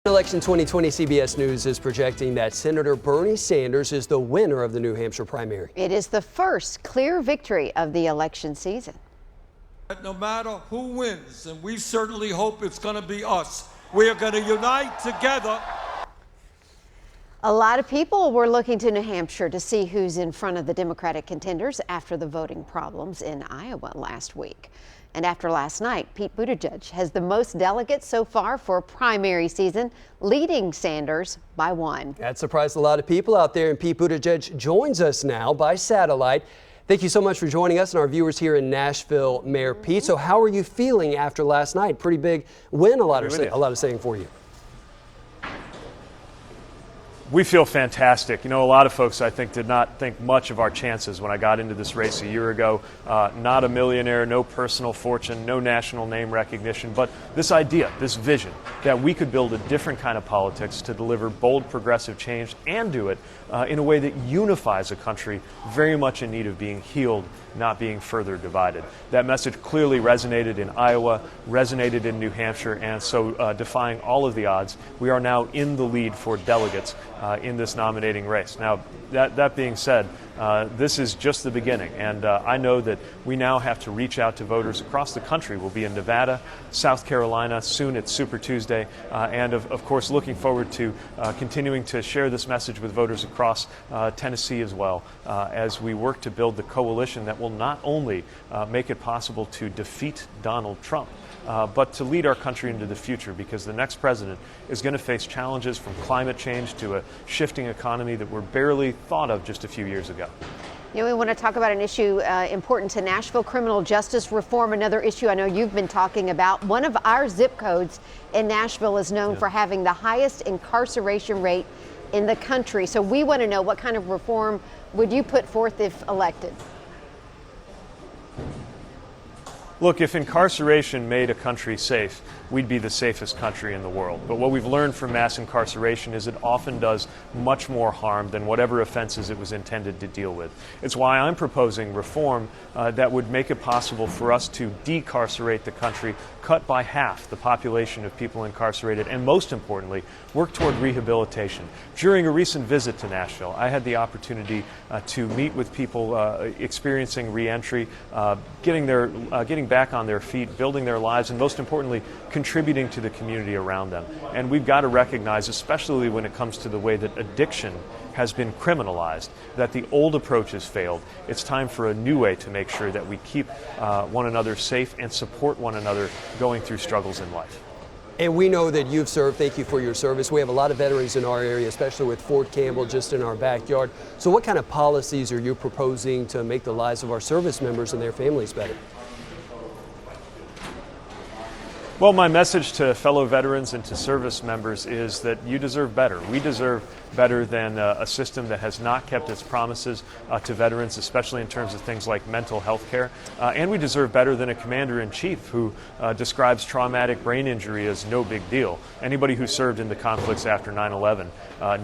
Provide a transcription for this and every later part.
Election 2020, CBS News is projecting that Senator Bernie Sanders is the winner of the New Hampshire primary. It is the first clear victory of the election season. No matter who wins, and we certainly hope it's going to be us, we are going to unite together. A lot of people were looking to New Hampshire to see who's in front of the Democratic contenders after the voting problems in Iowa last week. And after last night, Pete Buttigieg has the most delegates so far for primary season, leading Sanders by 1. That surprised a lot of people out there, and Pete Buttigieg joins us now by satellite. Thank you so much for joining us and our viewers here in Nashville, Mayor Pete. So how are you feeling after last night? Pretty big win, a lot of saying for you. We feel fantastic. You know, a lot of folks, I think, did not think much of our chances when I got into this race a year ago. Not a millionaire, no personal fortune, no national name recognition, but this idea, this vision that we could build a different kind of politics to deliver bold progressive change and do it in a way that unifies a country very much in need of being healed, not being further divided. That message clearly resonated in Iowa, resonated in New Hampshire, and so defying all of the odds, we are now in the lead for delegates in this nominating race. Now, that being said, this is just the beginning, and I know that we now have to reach out to voters across the country. We'll be in Nevada, South Carolina, soon it's Super Tuesday, and of course looking forward to continuing to share this message with voters across Tennessee as well, as we work to build the coalition that will not only make it possible to defeat Donald Trump, but to lead our country into the future, because the next president is going to face challenges from climate change to a shifting economy that were barely thought of just a few years ago. You know, we want to talk about an issue important to Nashville, criminal justice reform, another issue I know you've been talking about. One of our zip codes in Nashville is known for having the highest incarceration rate in the country. So we want to know, what kind of reform would you put forth if elected? Look, if incarceration made a country safe, we'd be the safest country in the world. But what we've learned from mass incarceration is it often does much more harm than whatever offenses it was intended to deal with. It's why I'm proposing reform that would make it possible for us to decarcerate the country, cut by half the population of people incarcerated, and most importantly, work toward rehabilitation. During a recent visit to Nashville, I had the opportunity to meet with people experiencing reentry, getting back on their feet, building their lives, and most importantly, contributing to the community around them. And we've got to recognize, especially when it comes to the way that addiction has been criminalized, that the old approach has failed. It's time for a new way to make sure that we keep one another safe and support one another going through struggles in life. And we know that you've served. Thank you for your service. We have a lot of veterans in our area, especially with Fort Campbell just in our backyard. So what kind of policies are you proposing to make the lives of our service members and their families better? Well, my message to fellow veterans and to service members is that you deserve better. We deserve better than a system that has not kept its promises to veterans, especially in terms of things like mental health care. And we deserve better than a commander-in-chief who describes traumatic brain injury as no big deal. Anybody who served in the conflicts after 9/11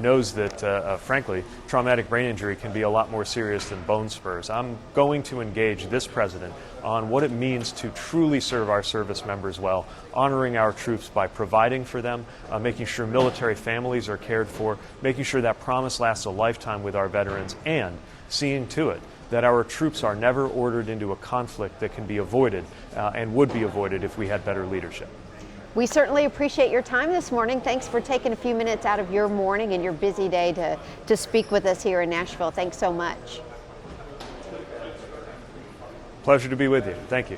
knows that, frankly, traumatic brain injury can be a lot more serious than bone spurs. I'm going to engage this president on what it means to truly serve our service members well, honoring our troops by providing for them, making sure military families are cared for, making sure that promise lasts a lifetime with our veterans, and seeing to it that our troops are never ordered into a conflict that can be avoided and would be avoided if we had better leadership. We certainly appreciate your time this morning. Thanks for taking a few minutes out of your morning and your busy day to speak with us here in Nashville. Thanks so much. Pleasure to be with you. Thank you.